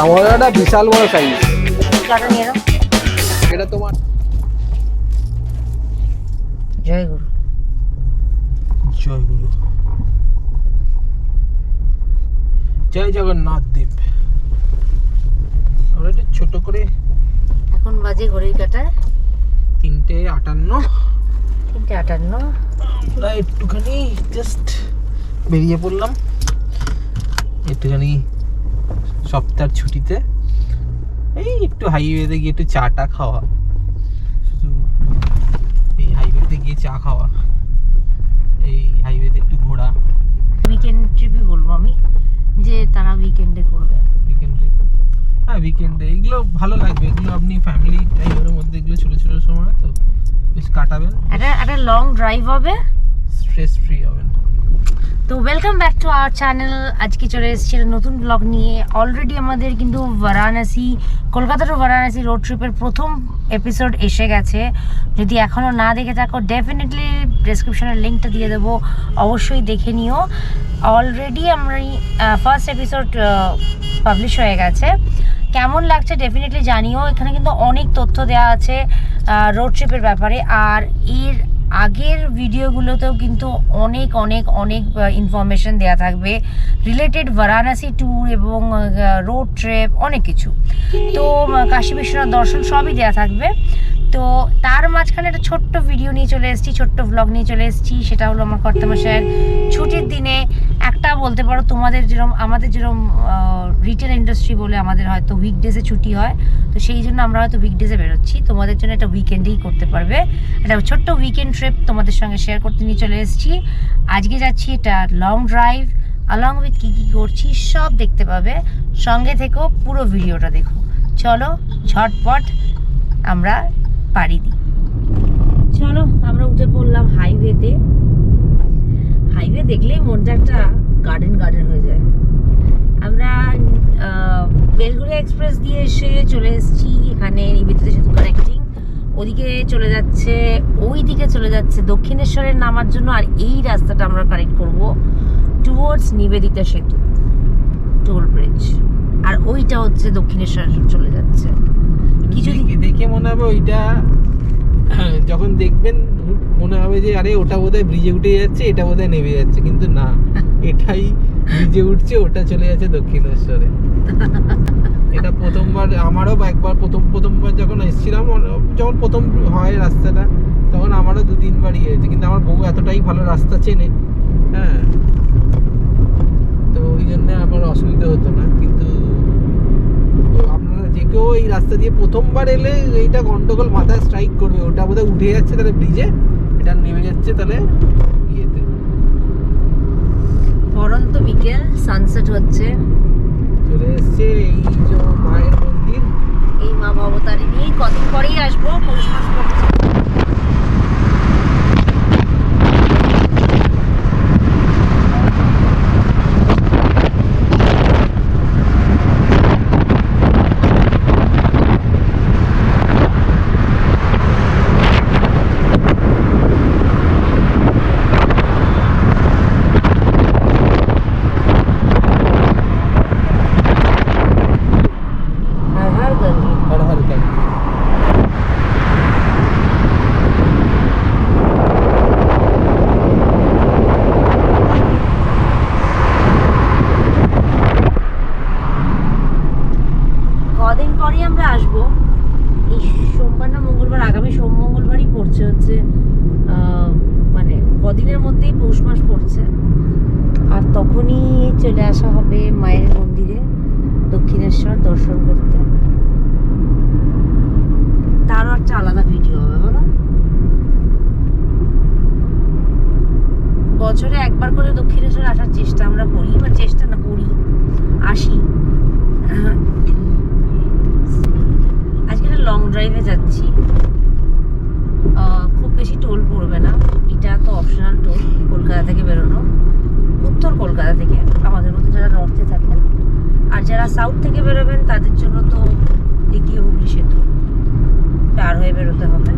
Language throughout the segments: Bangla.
সামোসাটা বিশাল বড় সাইজ। কাটা নিয়ে নাও। এটা তোমার। জয় গুরু। জয় গুরু। জয় জগন্নাথ দেব। আমরা একটু ছোট করে এখন বাজে ঘড়ির কাটায় 3:58। 3:58। আমরা একটুখানি জাস্ট বেরিয়ে পড়লাম, একটুখানি সপ্তাহের ছুটিতে এই একটু হাইওয়েতে গিয়ে একটু চাটা খাওয়া, শুধু এই হাইওয়েতে গিয়ে চা খাওয়া, এই হাইওয়েতে একটু ঘোরা। উইকেন্ড ট্রিপই বলবো আমি, যে তারা উইকেন্ডে করবে। উইকেন্ডে, হ্যাঁ উইকেন্ডে এগুলো ভালো লাগবে। এগুলো আপনি ফ্যামিলি টাইমের মধ্যে এগুলো ছোট ছোট সময় তো বেশ কাটাবেন, একটা লং ড্রাইভ হবে, স্ট্রেস ফ্রি হবেন। তো welcome back to our channel. আজকে চলে এসেছি একটা নতুন ব্লগ নিয়ে। অলরেডি আমাদের কিন্তু বারাণসী, কলকাতা টু বারাণসী রোড ট্রিপের প্রথম এপিসোড এসে গেছে। যদি এখনও না দেখে থাকো, ডেফিনেটলি ডেসক্রিপশনের লিঙ্কটা দিয়ে দেবো, অবশ্যই দেখে নিও। অলরেডি আমরা ফার্স্ট এপিসোড পাবলিশ হয়ে গেছে। কেমন লাগছে ডেফিনেটলি জানিও। এখানে কিন্তু অনেক তথ্য দেওয়া আছে রোড ট্রিপের ব্যাপারে, আর এর আগের ভিডিওগুলোতেও কিন্তু অনেক অনেক অনেক ইনফরমেশন দেওয়া থাকবে রিলেটেড বারাণসী ট্যুর এবং রোড ট্রিপ, অনেক কিছু। তো কাশী বিশ্বনাথ দর্শন সবই দেওয়া থাকবে। তো তার মাঝখানে একটা ছোট্ট ভিডিও নিয়ে চলে এসেছি, ছোট্ট ভ্লগ নিয়ে চলে এসেছি। সেটা হলো আমার কর্তামশায়ের ছুটির দিনে একটা, বলতে পারো তোমাদের যেরকম আমাদের যেরকম রিটেল ইন্ডাস্ট্রি বলে আমাদের হয়তো উইকডেজে ছুটি হয়, তো সেই জন্য আমরা হয়তো উইকডেজে বেরোচ্ছি। তোমাদের জন্য একটা উইকেন্ডেই করতে পারবে, একটা ছোট্ট উইকেন্ড ট্রিপ তোমাদের সঙ্গে শেয়ার করতে নিয়ে চলে এসেছি। আজকে যাচ্ছি এটা লং ড্রাইভ, অলং উইথ কী কী করছি সব দেখতে পাবে। সঙ্গে থেকেও পুরো ভিডিওটা দেখো। চলো ঝটপট আমরা পাড়ি দিই। চলো আমরা উঠে পড়লাম হাইওয়েতে। হাইওয়ে দেখলেই মনটা একটা গার্ডেন গার্ডেন হয়ে যায়। আমরা বেলগুড়িয়া এক্সপ্রেস দিয়ে এসে চলে এসেছি এখানে নিবেদিত সেতু কানেক্টিং। ওদিকে চলে যাচ্ছে, ওই দিকে চলে যাচ্ছে দক্ষিণেশ্বরের নামার জন্য, আর এই রাস্তাটা আমরা কানেক্ট করব টুয়ার্ডস নিবেদিতা সেতু টোল ব্রিজ, আর ওইটা হচ্ছে দক্ষিণেশ্বর চলে যাচ্ছে। কিছু দেখে মনে হবে ওইটা, যখন দেখবেন মনে হবে যে আরে ওটা বোধহয় ব্রিজে উঠে যাচ্ছে, এটা বোধহয় নেমে যাচ্ছে, কিন্তু না, এটাই ব্রিজে উঠছে, ওটা চলে যাচ্ছে দক্ষিণেশ্বরে। এটা প্রথমবার আমারও একবার প্রথমবার যখন এসেছিলাম, যখন প্রথম হয় রাস্তাটা, তখন আমারও 2-3 বার হয়েছে, কিন্তু আমার বউ এতটাই ভালো রাস্তা চেনে, হ্যাঁ, তো ওই জন্য আমার অসুবিধা হতো না। কিন্তু আপনারা যে কেউ এই রাস্তা দিয়ে প্রথমবার এলে এইটা গন্ডগোল মাথায় স্ট্রাইক করবে, ওটা বোধহয় উঠে যাচ্ছে তাহলে ব্রিজে, এটা নেমে যাচ্ছে তাহলে ইয়েতে। পরন্ত বিকেল, সানসেট হচ্ছে, চলে এসছে এই যে মায়ের মন্দির, এই মা ভবতারিণী। কদিন পরেই আসবো, পৌষ মাস পড়ছে। হর হর কালী। কদিন পরেই আমরা আসবো, এই সোমবার না মঙ্গলবার, আগামী সোম মঙ্গলবারই পড়ছে হচ্ছে, মানে কদিনের মধ্যেই পৌষ মাস পড়ছে। আর তখনই চলে আসা হবে মায়ের মন্দিরে দক্ষিণেশ্বর দর্শন করতে। তারও একটা আলাদা ভিডিও হবে, বলো। বছরে একবার করে দক্ষিণেশ্বর আসার চেষ্টা আমরা করি, বা চেষ্টা না করি, আসি। আজকে একটা লং ড্রাইভে যাচ্ছি, খুব বেশি টোল পড়বে না। এটা তো অপশনাল টোল, কলকাতা থেকে বেরোনো, উত্তর কলকাতা থেকে, আমাদের মতো যারা নর্থে থাকেন। আর যারা সাউথ থেকে বেরোবেন তাদের জন্য তো দ্বিতীয় হুগলি সেতু পার হয়ে বেরোতে হবে।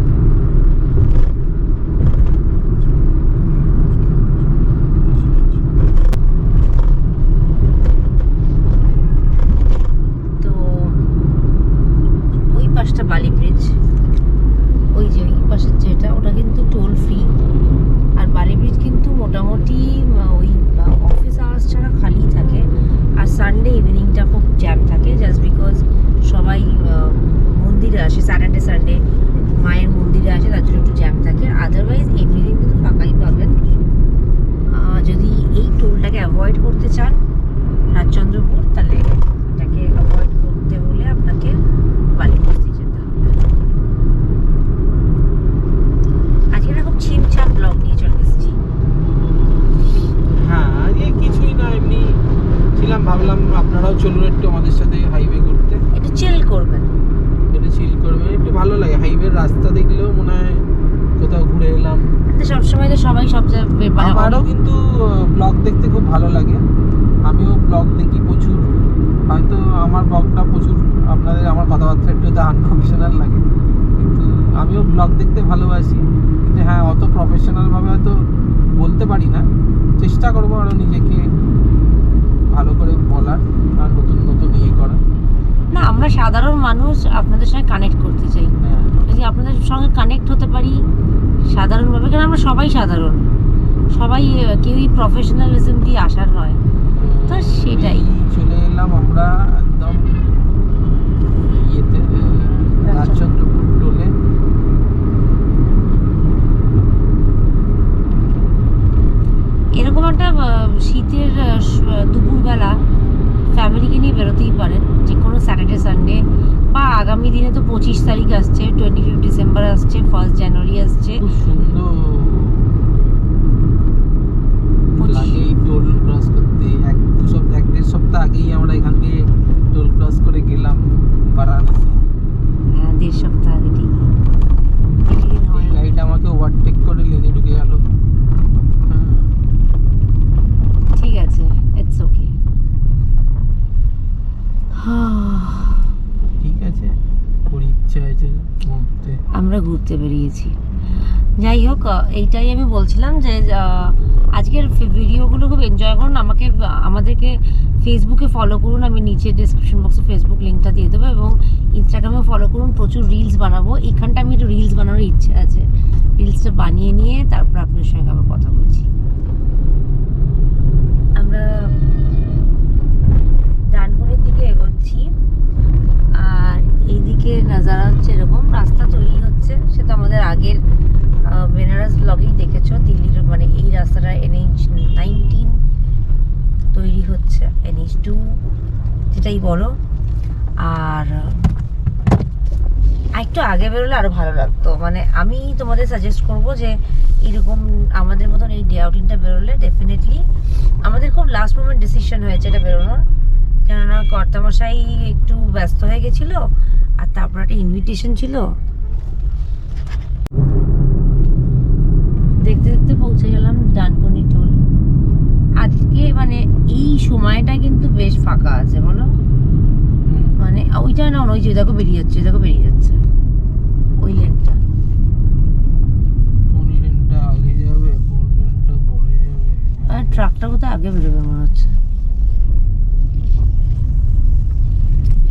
তো অ্যাভয়েড করতে চান রাজচন্দ্রপুর, তাহলে এটাকে অ্যাভয়েড করতে হলে আপনাকে বালিবস্তি যেতে হবে। আজকে না খুব ছিমছাম ব্লগ নিয়ে চলে এসেছি। হ্যাঁ আজকে কিছুই না, এমনি ছিলাম, ভাবলাম আপনারাও চলুন একটু আমাদের সাথে হাইওয়ে ঘুরতে, একটু চিল করবেন। একটু চিল করবেন, একটু ভালো লাগে। হাইওয়ের রাস্তা দেখলেও মনে হয় কোথাও ঘুরে এলাম। তো সবসময় তো সবাই সব জায়গায় আমারও কিন্তু ব্লগ দেখতে খুব ভালো লাগে, আমিও ব্লগ দেখি প্রচুর। হয়তো আমার ব্লগটা প্রচুর আপনাদের, আমার কথাবার্তা একটু আনপ্রফেশনাল লাগে, কিন্তু আমিও ব্লগ দেখতে ভালোবাসি। কিন্তু হ্যাঁ, অত প্রফেশনালভাবে হয়তো বলতে পারি না, চেষ্টা করবো আরও নিজেকে ভালো করে বলার আর নতুন নতুন ইয়ে করার। না, আমরা সাধারণ মানুষ, আপনাদের সঙ্গে কানেক্ট করতে চাই। হ্যাঁ, যদি আপনাদের সঙ্গে কানেক্ট হতে পারি সাধারণভাবে, কারণ আমরা সবাই সাধারণ, সবাই কেউই প্রফেশনালিজম দিয়ে আসার নয়। তো সেটাই। চলে এলাম আমরা একদম ইয়েতে, রাজচন্দ্রপুর টোলে। এরকম একটা শীতের দুপুরবেলা ফ্যামিলিকে নিয়ে বেরোতেই পারেন, যে কোনো স্যাটারডে সানডে, বা আগামী দিনে তো 25 তারিখ আসছে, 25 ডিসেম্বর আসছে, 1 জানুয়ারি আসছে। খুব সুন্দর লাগে এই টোল ক্রস করতে। এক দেড় সপ্তাহ আগেই আমরা এখান দিয়ে টোল ক্রস করে গেলাম বারাণসী। হ্যাঁ, 1.5 সপ্তাহ আগে ঠিকই। বেশি দিন হয় না। গাড়িটা আমাকে ওভারটেক করে লেনে ঢুকে গেল। ঠিক আছে, ইটস ওকে। ঠিক আছে, ওর ইচ্ছা আছে ঘুরতে। আমরা ঘুরতে বেরিয়েছি। যাই হোক, এইটাই আমি বলছিলাম যে আজকের ভিডিওগুলো খুব এনজয় করুন। আমাদেরকে ফেসবুকে ফলো করুন, আমি নিচে ডিসক্রিপশন বক্সে ফেসবুক লিঙ্কটা দিয়ে দেবো, এবং ইনস্টাগ্রামে ফলো করুন। প্রচুর রিলস বানাবো, এখানটা আমি একটু রিলস বানানোর ইচ্ছা আছে। রিলসটা বানিয়ে নিয়ে তারপর আপনার সঙ্গে আবার কথা বলছি। আমরা ডানকুনির দিকে এগোচ্ছি, আর এইদিকে নাজারা হচ্ছে এরকম, রাস্তা তৈরি হচ্ছে। সেটা আমাদের আগের বেনারস ব্লগেই দেখেছো, দিল্লির মানে এই রাস্তাটা NH-19 তৈরি হচ্ছে, NH-2 যেটাই বলো। আর একটু আগে বেরোলে আরো ভালো লাগতো। মানে আমি তোমাদের সাজেস্ট করব যে এরকম আমাদের মতন এই ডে আউটিংটা বেরোলে ডেফিনেটলি। আমাদের খুব লাস্ট মোমেন্ট ডিসিশন হয়েছে এটা বেরোনোর, কেননা কর্তামশাই একটু ব্যস্ত হয়ে গেছিল, আর তারপর একটা ইনভিটেশন ছিল। দেখতে দেখতে পৌঁছে গেলাম ডানকুনি টোল। আজকে মানে এই সময়টা কিন্তু বেশ ফাঁকা আছে, বলো? মানে ওইটা না, ওই যে দেখো বেরিয়ে যাচ্ছে, দেখো বেরিয়ে যাচ্ছে ওই লেনটা। কোন লেনটা আগে যাবে, কোন লেনটা পরে যাবে? আর ট্রাকটা কোথায় আগে বেরোবে মনে হচ্ছে।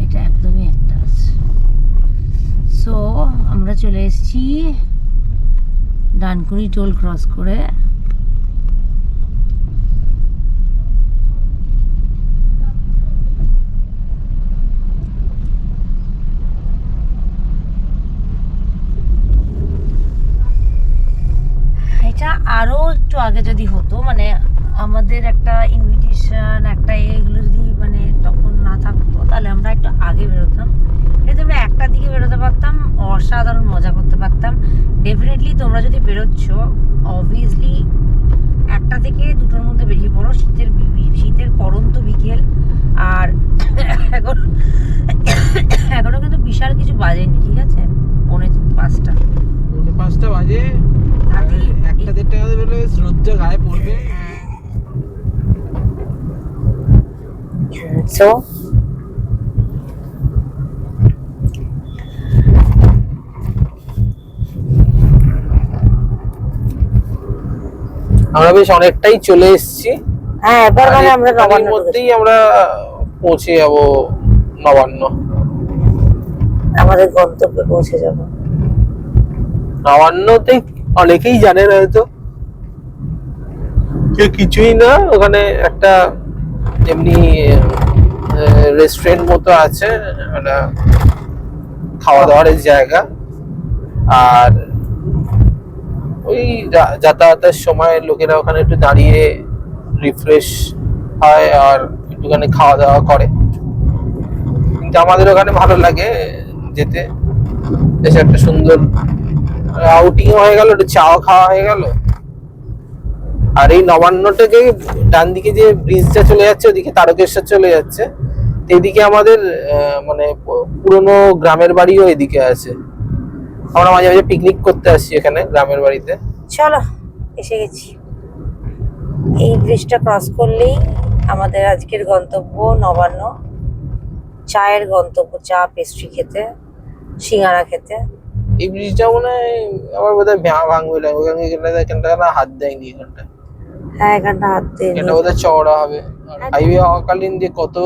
এটা একদমই একটা আছে। সো আমরা চলে এসেছি ডানকুনি টোল ক্রস করে। এটা আরো একটু আগে যদি হতো, মানে আমাদের একটা ইনভিটেশন একটা এগুলো যদি মানে তখন না থাকতো, তাহলে আমরা একটু আগে বেরোতাম। এটা আমরা 1টার দিকে বেরোতে পারতাম, অসাধারণ মজা করতে পারতাম। ডেফিনেটলি তোমরা যদি বেরোচ্ছ, অবভিয়াসলি 1টা থেকে 2টোর মধ্যে বেরিয়ে পড়ো। শীতের পরন্ত বিকেল, আর এখনো কিন্তু বিশাল কিছু বাজেনি, ঠিক আছে? 4:45। 5টা বাজে, 1টা-1:30 বাজে বেরোলে রোদ্দুর গায়ে পড়বে। সো আমরা বেশ অনেকটাই চলে এসেছি। হ্যাঁ, এবার মানে আমরা নবান্ন মধ্যেই আমরা পৌঁছে যাব নবান্ন, আমাদের গন্তব্যে পৌঁছে যাব। নবান্নতে অনেকেই জানেন হয়তো, যে কিছুই না, ওখানে একটা এমনি রেস্টুরেন্ট মতো আছে, একটা খাওয়া দাওয়ার জায়গা। আর ওই যাতায়াতের সময় লোকেরা ওখানে একটু দাঁড়িয়ে রিফ্রেশ হয় আর একটুখানি খাওয়া দাওয়া করে। কিন্তু আমাদের ওখানে ভালো লাগে যেতে, বেশ একটা সুন্দর আউটিং হয়ে গেল, একটু চাও খাওয়া হয়ে গেল। আর এই নবান্ন থেকে ডান দিকে যে ব্রিজটা চলে যাচ্ছে ওদিকে তারকেশ্বর চলে যাচ্ছে, এদিকে আমাদের মানে পুরনো গ্রামের বাড়িও এদিকে আছে। আমরা মাঝে মাঝে পিকনিক করতে আসছি এখানে গ্রামের বাড়িতে। চলো এসে গেছি। এই ব্রিজটা ক্রস করলেই আমাদের আজকের গন্তব্য নবান্ন, চায়ের গন্তব্য, চা পেস্ট্রি খেতে, সিঙ্গারা খেতে। এই ব্রিজটা মনে হয় আবার বোধহয় ভাঙবে না, ওখানে এখানটা না হাত দেয়নি এখানটা। হ্যাঁ এখানটা হাত দিয়ে এটা বোধহয় চওড়া হবে। হাইওয়ে হওয়াকালীন যে কত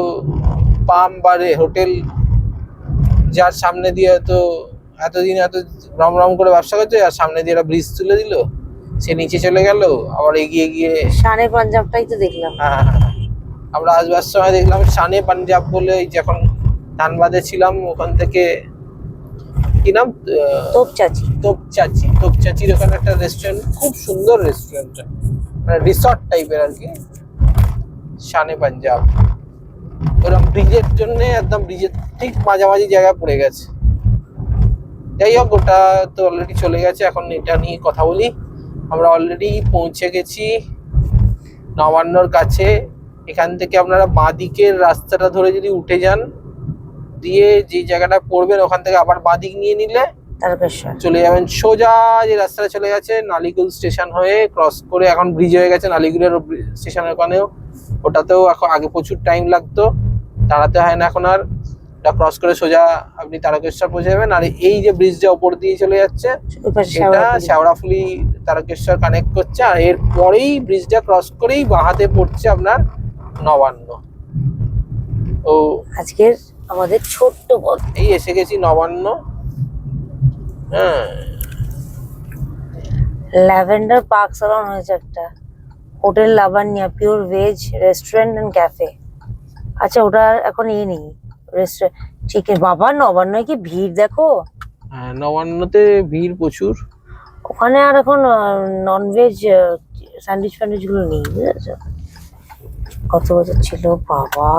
পাম্প বারে হোটেল, যার সামনে দিয়ে তো এতদিন এত রম রম করে ব্যবসা করছে, আর সামনে দিয়ে একটা ব্রিজ তুলে দিল, সে নিচে চলে গেল, আবার এগিয়ে গিয়ে শানে পাঞ্জাবটাই তো দেখলাম। হ্যাঁ, আমরা আসবার সময় দেখলাম শানে পাঞ্জাব বলে, এই যখন ধানবাদে ছিলাম ওখান থেকে কি নাম, তোপচাচির ওখানে একটা রেস্টুরেন্ট, খুব সুন্দর রেস্টুরেন্টটা, মানে রিসর্ট টাইপের আর কি, শানে পাঞ্জাব। ওরকম ব্রিজের জন্য একদম ব্রিজের ঠিক মাঝামাঝি জায়গায় পড়ে গেছে। যাই হোক, ওটা তো অলরেডি চলে গেছে, এখন এটা নিয়ে কথা বলি। আমরা অলরেডি পৌঁছে গেছি নবান্নর কাছে। এখান থেকে আপনারা বাঁ দিকের রাস্তাটা ধরে যদি উঠে যান, দিয়ে যে জায়গাটা পড়বেন ওখান থেকে আবার বাঁ দিক নিয়ে নিলে চলে যাবেন সোজা, যে রাস্তাটা চলে গেছে নালিকুল স্টেশন হয়ে ক্রস করে, এখন ব্রিজ হয়ে গেছে নালিকুলের স্টেশনের ওখানেও। ওটাতেও এখন আগে প্রচুর টাইম লাগতো, দাঁড়াতে হয় না এখন আর। ওটা ক্রস করে সোজা আপনি তারকেশ্বর পৌঁছে যাবেন। আর এই যে ব্রিজটা উপর দিয়ে চলে যাচ্ছে, এটা শেওড়াফুলি তারকেশ্বর কানেক্ট করছে। আর এর পরেই ব্রিজটা ক্রস করেই বাঁ হাতে পড়ছে আপনার নবান্ন। ও আজকের আমাদের ছোট্ট পথ, এই এসে গেছি নবান্ন। হ্যাঁ, ল্যাভেন্ডার পার্ক সালন হয়েছে একটা, hotel Lavania, pure veg restaurant and cafe. আচ্ছা ওটা এখন নেই রেস্টুরেন্ট, ঠিক আছে। বাবা নবান্নয় কি ভিড় দেখো। হ্যাঁ, নবান্নতে ভিড় প্রচুর। ওখানে আর এখন ননভেজ স্যান্ডউইচ ফ্যান্ডউইচ গুলো নেই, বুঝেছো? কত বছর ছিল বাবা।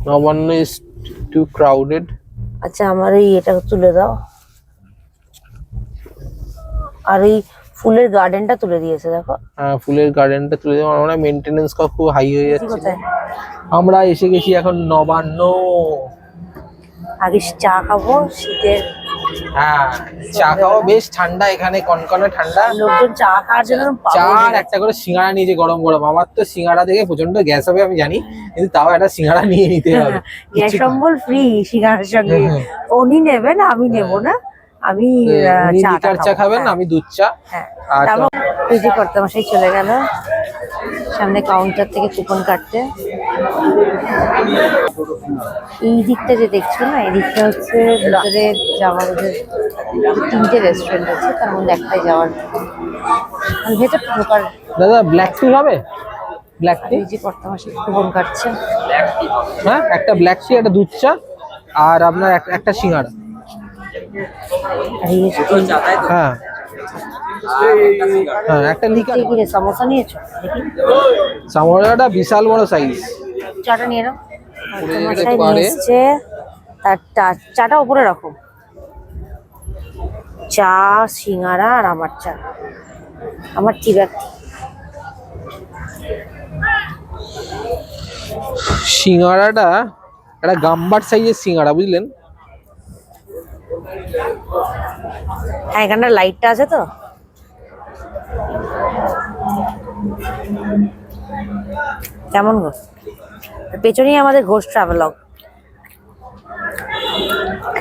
Nabanna is too crowded. আচ্ছা আমার এই এটা তুলে দাও, আর এই ফুলের গার্ডেনটা তুলে দিয়েছে দেখো। হ্যাঁ, ফুলের গার্ডেনটা তুলে দেওয়া, আমরা মেইনটেনেন্স খুব হাই হয়ে যাচ্ছে। আমরা এসে গেছি এখন নবান্ন। আগে চা খাবো শীতের। হ্যাঁ, চা খাওয়া বেশ ঠান্ডা, এখানে কনকনে ঠান্ডা। লোকজন চা খাওয়ার জন্য চা আর একটা করে সিঙ্গাড়া নিয়েছে গরম গরম। আমার তো সিঙ্গাড়া দেখে প্রচন্ড গ্যাস হবে আমি জানি, কিন্তু তাও একটা সিঙ্গাড়া নিয়ে নিতে হবে। গ্যাস অম্বল ফ্রি সিঙ্গাড়ার সঙ্গে। উনি নেবেন, আমি নেব না, আমি চা খাবেন, আমি দুধ চা। হ্যাঁ, পিজি করতে মশাই চলে গেল সামনে কাউন্টার থেকে কুপন কাটতে। এই দিকটা যে দেখছো না, এই দিকটা হচ্ছে ভিতরে যাওয়ার, ওদের 3টে রেস্টুরেন্ট আছে, তার মধ্যে একটাই যাওয়ার ভেতর ঢোকার। দাদা ব্ল্যাক টি হবে? ব্ল্যাক টি পিজি করতে মশাই কুপন কাটছে। হ্যাঁ, একটা ব্ল্যাক টি, একটা দুধ চা, আর আপনার একটা সিঙ্গাড়া। হ্যাঁ হ্যাঁ, একটা লিকার। সমোসা নিয়েছো? দেখি সামোসাটা বিশাল বড় সাইজ। চাটা নিয়ে নাও। এসছে তার চাটা উপরে রাখো, চা সিঙ্গারা আর আমার চা, আমার টি ব্যাগ। সিঙ্গারাটা একটা গাম্বার সাইজের সিঙ্গারা, বুঝলেন? হ্যাঁ, এখানটা লাইটটা আছে তো। কেমন গো? পেছনেই আমাদের ঘোষ ট্রাভেলগ।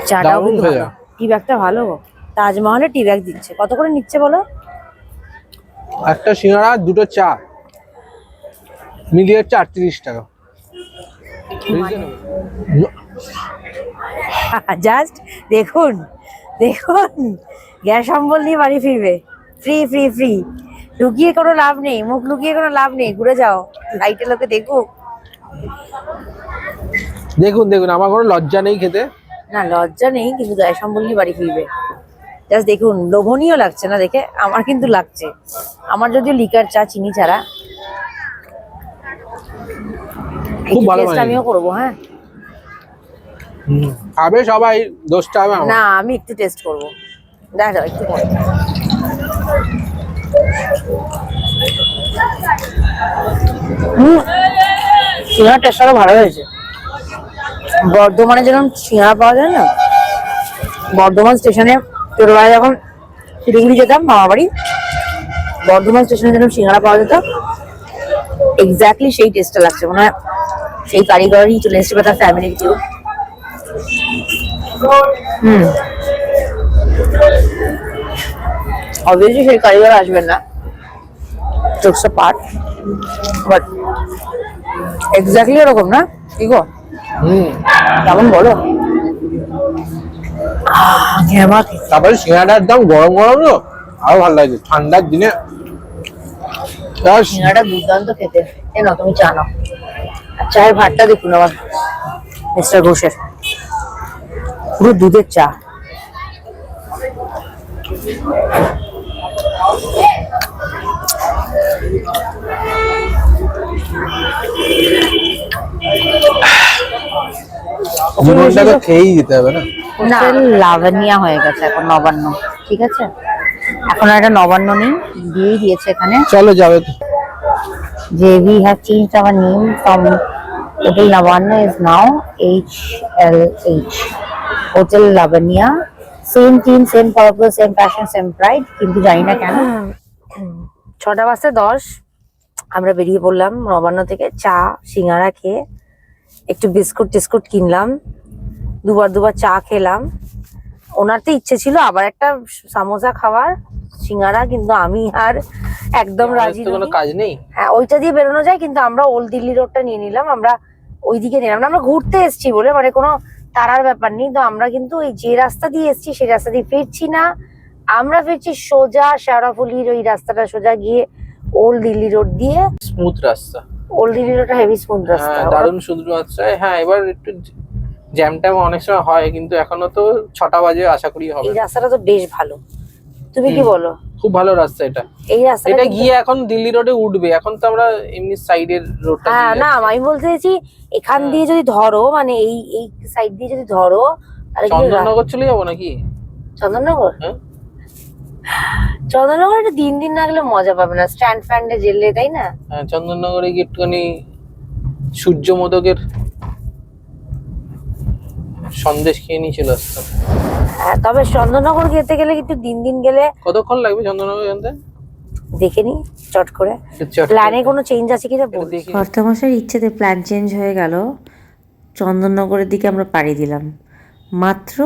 চাটাও কিন্তু ভালো, টি ব্যাগটা ভালো গো। তাজমহলে টি ব্যাগ দিচ্ছে। কত করে নিচ্ছে বলো? একটা সিঙ্গারা দুটো চা মিলিয়ে 38 টাকা। জাস্ট দেখুন দেখুন, গ্যাস অম্বল নিয়ে বাড়ি ফিরবে। ফ্রি ফ্রি ফ্রি, লুকিয়ে কোনো লাভ নেই, মুখ লুকিয়ে কোনো লাভ নেই। ঘুরে যাও, লাইটে লোকে দেখুক। দেখুন দেখুন, আমার কোনো লজ্জা নেই খেতে। না লজ্জা নেই, কিন্তু গ্যাস অম্বল নিয়ে বাড়ি ফিরবে। জাস্ট দেখুন, লোভনীয় লাগছে না দেখে? আমার কিন্তু লাগছে। আমার যদিও লিকার চা চিনি ছাড়া। খুব ভালো টেস্ট বানিয়েছে। আমিও করবো। হ্যাঁ, খাবে সবাই, দোষটা হবে আমার। না আমি একটু টেস্ট করবো, দেখা যাবে একটু পরে। সিঙ্গাড়ার টেস্ট আরো ভালো হয়েছে। বর্ধমানে যেরকম সিঙ্গাড়া পাওয়া যায় না, বর্ধমান স্টেশনে ছোটবেলায় যখন শিলিগুড়ি যেতাম মামা বাড়ি, বর্ধমান স্টেশনে যেরকম সিঙ্গাড়া পাওয়া যেত, এক্স্যাক্টলি সেই টেস্টটা লাগছে। মনে হয় সেই কারিগরই চলে এসেছে বা তার ফ্যামিলির কেউ। অবভিয়াসলি সেই কারিগর আসবেন না, জোকস পার্ট, বাট এক্স্যাক্টলি এরকম না? কি গো, কেমন বলো? তারপরে সিঙ্গাড়ার দাম গরম গরম তো আরো ভালো লাগছে ঠান্ডার দিনে। সিঙ্গাড়াটা দুর্দান্ত খেতে। এ নাও তুমি চা নাও। আর চায়ের ভাতটা দেখুন আমার মিস্টার ঘোষের, পুরো দুধের চা। জীবনটাকে খেয়েই যেতে হবে না? না, লাভানিয়া হয়ে গেছে এখন নবান্ন, ঠিক আছে? এখন আর একটা নবান্ন নেই, দিয়েই দিয়েছে এখানে চলো যাবে তো। যে we have changed our name from Hotel Lavanna is now HLH, Hotel Lavania. Same team, same purpose, same passion, same pride, কিন্তু জানি না কেন 6:10 আমরা বেরিয়ে পড়লাম নবান্ন থেকে। চা সিঙ্গারা খেয়ে একটু বিস্কুট টিস্কুট কিনলাম, দুবার চা খেলাম। ওনার তো ইচ্ছে ছিল আবার একটা সামোসা খাওয়ার, সিঙ্গারা, কিন্তু আমি আর একদম রাজি কোনো নই। কাজ নেই। হ্যাঁ, ওইটা দিয়ে বেরোনো যায়, কিন্তু আমরা ওল্ড দিল্লি রোডটা নিয়ে নিলাম। আমরা ওইদিকে নিলাম না, আমরা ঘুরতে এসেছি বলে, মানে কোনো তারার ব্যাপার নেই। তো আমরা কিন্তু ওই যে রাস্তা দিয়ে এসেছি সেই রাস্তা দিয়ে ফিরছি না, আমরা ফিরছি সোজা শেওড়াফুলির ওই রাস্তাটা সোজা গিয়ে ওল্ড দিল্লি রোড দিয়ে। স্মুথ রাস্তা, ওল্ড দিল্লি রোডটা হেভি স্মুথ রাস্তা, দারুণ সুন্দর রাস্তা। হ্যাঁ, এবার একটু জ্যাম ট্যাম অনেক সময় হয়, কিন্তু এখনো তো 6টা বাজে, আশা করি হবে। এই রাস্তাটা তো বেশ ভালো, তুমি কি বলো? খুব ভালো রাস্তা এটা। এই রাস্তাটা এটা গিয়ে এখন দিল্লি রোডে উঠবে, এখন তো আমরা এমনি সাইডের রোডটা। হ্যাঁ, না আমি বলতে চাইছি এখান দিয়ে যদি ধরো, মানে এই এই সাইড দিয়ে যদি ধরো, তাহলে কি চন্দননগর চলে যাবো নাকি? চন্দননগর? হ্যাঁ, চন্দননগর এটা দিন না গেলে মজা পাবে না, স্ট্যান্ড ফ্যান্ডে জেলে, তাই না? হ্যাঁ, চন্দননগরে গিয়ে একটুখানি সূর্য মোদকের সন্দেশ খেয়ে নিয়ে চলে আসতাম। হ্যাঁ, তবে চন্দননগর যেতে গেলে কিন্তু দিন গেলে কতক্ষণ লাগবে চন্দননগর জানতে? দেখে নি চট করে, প্ল্যানে কোনো চেঞ্জ আছে কিনা বলছি। কর্তামশাইয়ের ইচ্ছেতে প্ল্যান চেঞ্জ হয়ে গেল, চন্দননগরের দিকে আমরা পাড়ি দিলাম। মাত্র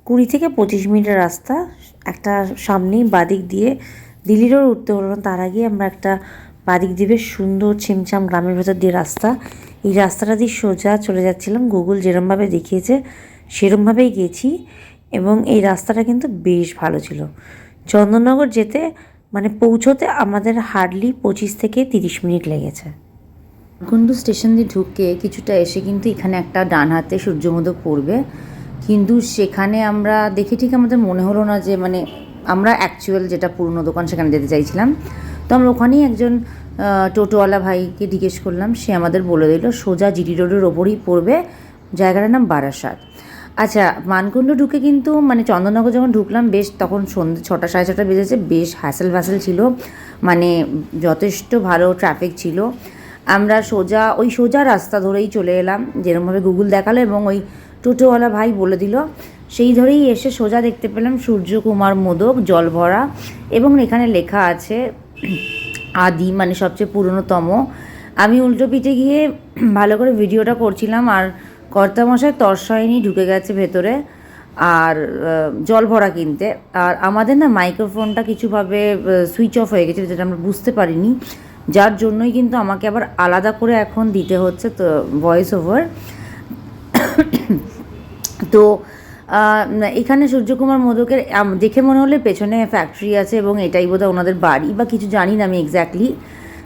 20 থেকে 25 মিনিটের রাস্তা, একটা সামনেই বাদিক দিয়ে দিল্লি রোড উঠতে হলো না, তার আগে আমরা একটা বাদিক দিয়ে সুন্দর ছিমছাম গ্রামের ভেতর দিয়ে রাস্তা, এই রাস্তাটা দিয়ে সোজা চলে যাচ্ছিলাম। গুগল যেরমভাবে দেখিয়েছে সেরমভাবেই গেছি, এবং এই রাস্তাটা কিন্তু বেশ ভালো ছিল। চন্দননগর যেতে মানে পৌঁছোতে আমাদের হার্ডলি 25 থেকে 30 মিনিট লেগেছে। কুন্ডু স্টেশন দিয়ে ঢুকে কিছুটা এসে কিন্তু এখানে একটা ডান হাতে সূর্যমোদক পড়বে, কিন্তু সেখানে আমরা দেখে ঠিক আমাদের মনে হলো না যে মানে আমরা অ্যাকচুয়াল যেটা পুরনো দোকান সেখানে যেতে চাইছিলাম। তো আমরা ওখানেই একজন টোটোওয়ালা ভাইকে জিজ্ঞেস করলাম, সে আমাদের বলে দিল সোজা জিটি রোডের ওপরই পড়বে, জায়গাটার নাম বারাসাত। আচ্ছা, মানকুণ্ড ঢুকে কিন্তু মানে চন্দননগর যখন ঢুকলাম বেশ তখন সন্ধ্যে 6টা সাড়ে 6টা বেজেছে, বেশ হ্যাসেল ফ্যাসেল ছিল, মানে যথেষ্ট ভালো ট্রাফিক ছিল। আমরা সোজা রাস্তা ধরেই চলে এলাম যেরকমভাবে গুগল দেখালো, এবং ওই টোটোওয়ালা ভাই বলে দিল, সেই ধরেই এসে সোজা দেখতে পেলাম সূর্যকুমার মোদক জল ভরা, এবং এখানে লেখা আছে আদি, মানে সবচেয়ে পুরনোতম। আমি উল্টো পিঠে গিয়ে ভালো করে ভিডিওটা করছিলাম, আর কর্তামশাই তর্সায়নি ঢুকে গেছে ভেতরে আর জল ভরা কিনতে। আর আমাদের না মাইক্রোফোনটা কিছুভাবে সুইচ অফ হয়ে গেছে, যেটা আমরা বুঝতে পারিনি, যার জন্যই কিন্তু আমাকে আবার আলাদা করে এখন দিতে হচ্ছে তো ভয়েস ওভার। তো এখানে সূর্যকুমার মোদকের দেখে মনে হলে পেছনে ফ্যাক্টরি আছে, এবং এটাই বোধহয় ওনাদের বাড়ি বা কিছু, জানি না আমি এক্স্যাক্টলি।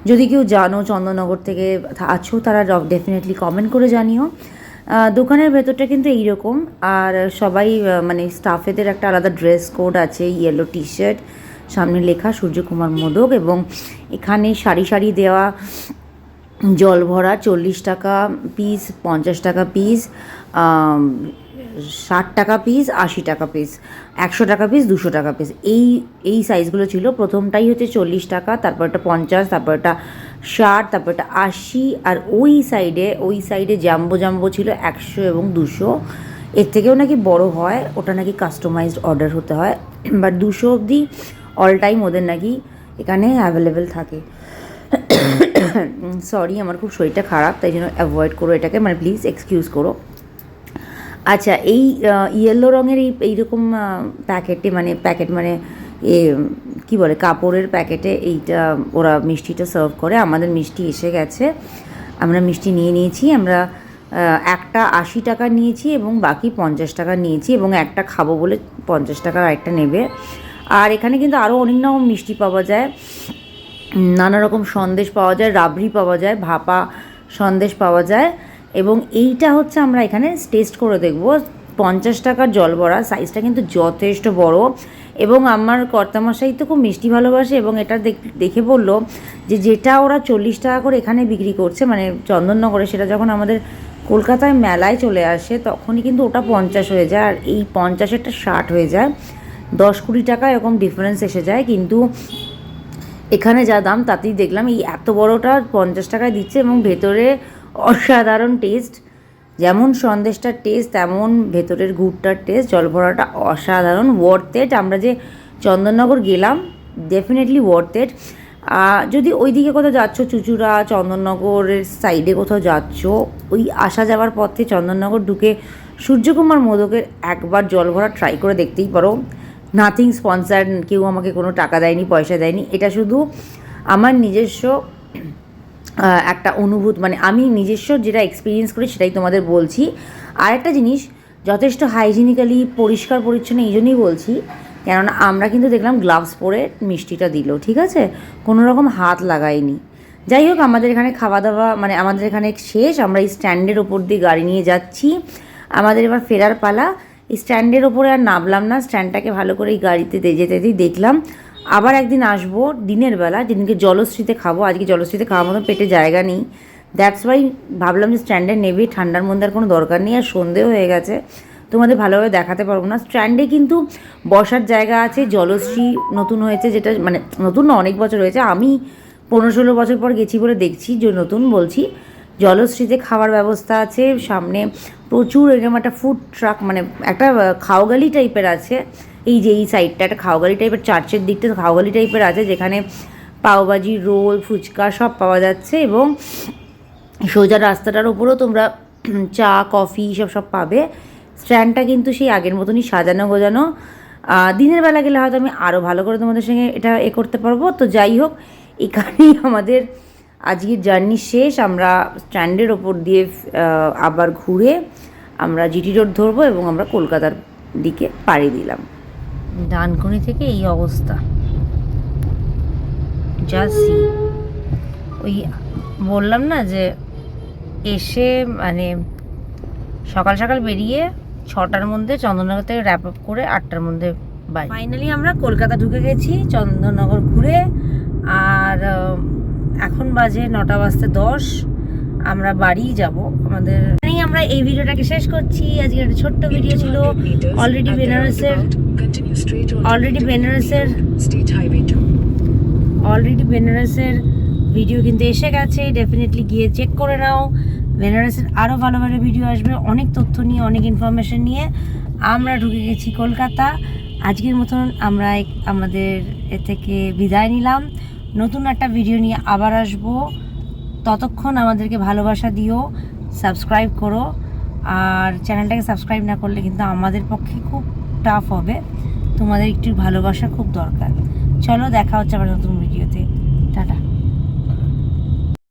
যদি কেউ জানো চন্দননগর থেকে আছো তারা ডেফিনেটলি কমেন্ট করে জানিও। দোকানের ভেতরটা কিন্তু এইরকম, আর সবাই মানে স্টাফেদের একটা আলাদা ড্রেস কোড আছে, ইয়েলো টি শার্ট, সামনে লেখা সূর্যকুমার মোদক, এবং এখানে সারি সারি দেওয়া জল ভরা 40 টাকা পিস, 50 টাকা পিস, 60 টাকা পিস, 80 টাকা পিস, 100 টাকা পিস, 200 টাকা পিস, এই সাইজগুলো ছিল। প্রথমটাই হচ্ছে 40 টাকা, তারপরটা 50, তারপরটা 60, তারপরটা 80, আর ওই সাইডে জাম্বো ছিল 100 এবং 200। এর থেকেও নাকি বড় হয়, ওটা নাকি কাস্টমাইজড অর্ডার হতে হয়, বাট 200 অবধি অল টাইম ওদের নাকি এখানে অ্যাভেলেবেল থাকে। সরি, আমার খুব শরীরটা খারাপ, তাই জন্য অ্যাভয়েড করো এটাকে, মানে প্লিজ এক্সকিউজ করো। আচ্ছা, এই ইয়েলো রঙের এইরকম প্যাকেট মানে কী বলে, কাপড়ের প্যাকেটে এইটা ওরা মিষ্টিটা সার্ভ করে। আমাদের মিষ্টি এসে গেছে, আমরা মিষ্টি নিয়ে নিয়েছি। আমরা একটা 80 টাকা নিয়েছি এবং বাকি 50 টাকা নিয়েছি, এবং একটা খাবো বলে 50 টাকার একটা নেবে। আর এখানে কিন্তু আরও অনেক রকম মিষ্টি পাওয়া যায়, নানা রকম সন্দেশ পাওয়া যায়, রাবড়ি পাওয়া যায়, ভাপা সন্দেশ পাওয়া যায়। এবং এইটা হচ্ছে আমরা এখানে টেস্ট করে দেখব। 50 টাকার জল ভরা সাইজটা কিন্তু যথেষ্ট বড়, এবং আমার কর্তামশাই তো খুব মিষ্টি ভালোবাসে, এবং এটা দেখে বললো যে যেটা ওরা 40 টাকা করে এখানে বিক্রি করছে, মানে চন্দননগরে, সেটা যখন আমাদের কলকাতায় মেলায় চলে আসে তখনই কিন্তু ওটা 50 হয়ে যায়, আর এই 50-এরটা 60 হয়ে যায়। 10-20 টাকা এরকম ডিফারেন্স এসে যায়। কিন্তু এখানে যা দাম তাতেই দেখলাম এই এত বড়টা 50 টাকায় দিচ্ছে, এবং ভেতরে অসাধারণ টেস্ট। যেমন সন্দেশটার টেস্ট তেমন ভেতরের গুড়টার টেস্ট, জল ভরাটা অসাধারণ, ওয়ার্থ ইট। আমরা যে চন্দননগর গেলাম, ডেফিনেটলি ওয়ার্থ ইট। যদি ওই দিকে কোথাও যাচ্ছ, চুচুড়া চন্দননগরের সাইডে কোথাও যাচ্ছ, ওই আসা যাওয়ার পথে চন্দননগর ঢুকে সূর্যকুমার মোদকের একবার জল ভরা ট্রাই করে দেখতেই পারো। নাথিং স্পন্সার্ড, কেউ আমাকে কোনো টাকা দেয়নি, পয়সা দেয়নি, এটা শুধু আমার নিজস্ব একটা অনুভূতি, মানে আমি নিজস্ব যেটা এক্সপিরিয়েন্স করি সেটাই তোমাদের বলছি। আর একটা জিনিস, যথেষ্ট হাইজিনিক্যালি পরিষ্কার পরিচ্ছন্ন এই জন্যই বলছি, কেননা আমরা কিন্তু দেখলাম গ্লাভস পরে মিষ্টিটা দিল, ঠিক আছে, কোনো রকম হাত লাগাইনি। যাই হোক, আমাদের এখানে খাওয়া দাওয়া মানে আমাদের এখানে শেষ। আমরা এই স্ট্যান্ডের ওপর দিয়ে গাড়ি নিয়ে যাচ্ছি, আমাদের এবার ফেরার পালা। এই স্ট্যান্ডের ওপরে আর নামলাম না, স্ট্যান্ডটাকে ভালো করে এই গাড়িতে যেতেই দেখলাম। আবার একদিন আসবো দিনের বেলা, যেদিনকে জলশ্রীতে খাবো। আজকে জলশ্রীতে খাওয়ার মতো পেটে জায়গা নেই, দ্যাটস ওয়াই ভাবলাম যে স্ট্যান্ডে নেবে, ঠান্ডার মধ্যে আর কোনো দরকার নেই। আর সন্ধেও হয়ে গেছে, তোমাদের ভালোভাবে দেখাতে পারবো না। স্ট্যান্ডে কিন্তু বসার জায়গা আছে। জলশ্রী নতুন হয়েছে, যেটা মানে নতুন না, অনেক বছর হয়েছে, আমি 15-16 বছর পর গেছি বলে দেখছি যে নতুন বলছি। জলশ্রীতে খাওয়ার ব্যবস্থা আছে, সামনে প্রচুর এরকম একটা ফুড ট্রাক, মানে একটা খাওয়াগালি টাইপের আছে। এই যে এই সাইডটা একটা খাওয়াগালি টাইপের, চার্চের দিকটা খাওয়াগালি টাইপের আছে, যেখানে পাওভাজি, রোল, ফুচকা সব পাওয়া যাচ্ছে। এবং সোজা রাস্তাটার উপরেও তোমরা চা, কফি সব পাবে। স্ট্যান্ডটা কিন্তু সেই আগের মতনই সাজানো গোজানো। দিনের বেলা গেলে হয়তো আমি আরও ভালো করে তোমাদের সঙ্গে এটা করতে পারবো। তো যাই হোক, এখানেই আমাদের আজকের জার্নি শেষ। আমরা স্ট্যান্ডের ওপর দিয়ে আবার ঘুরে আমরা জিটি রোড ধরবো, এবং আমরা কলকাতার দিকে পাড়ি দিলাম। ডানকুনি থেকে এই অবস্থা, জাসি ওই বললাম না যে এসে মানে সকাল সকাল বেরিয়ে 6টার মধ্যে চন্দননগর থেকে র্যাপ আপ করে 8টার মধ্যে বাড়ি। ফাইনালি আমরা কলকাতা ঢুকে গেছি চন্দননগর ঘুরে। আর এখন বাজে 9টা বাজতে 10, আমরা বাড়ি যাব। আমাদের আমরা এই ভিডিওটাকে শেষ করছি। আজকে একটা ছোট্ট ভিডিও ছিল। অলরেডি বেনারসের ভিডিও কিন্তু এসে গেছে, ডেফিনেটলি গিয়ে চেক করে নাও। বেনারসের আরও ভালো ভালো ভিডিও আসবে, অনেক তথ্য নিয়ে, অনেক ইনফরমেশন নিয়ে। আমরা ঢুকে গেছি কলকাতা। আজকের মতন আমরা আমাদের এ থেকে বিদায় নিলাম। নতুন একটা ভিডিও নিয়ে আবার আসবো। ততক্ষণ আমাদেরকে ভালোবাসা দিও, সাবস্ক্রাইব করো। আর চ্যানেলটাকে সাবস্ক্রাইব না করলে কিন্তু আমাদের পক্ষে খুব টাফ হবে। তোমাদের একটু ভালোবাসা খুব দরকার। চলো, দেখা হচ্ছে আবার নতুন ভিডিওতে। টাটা।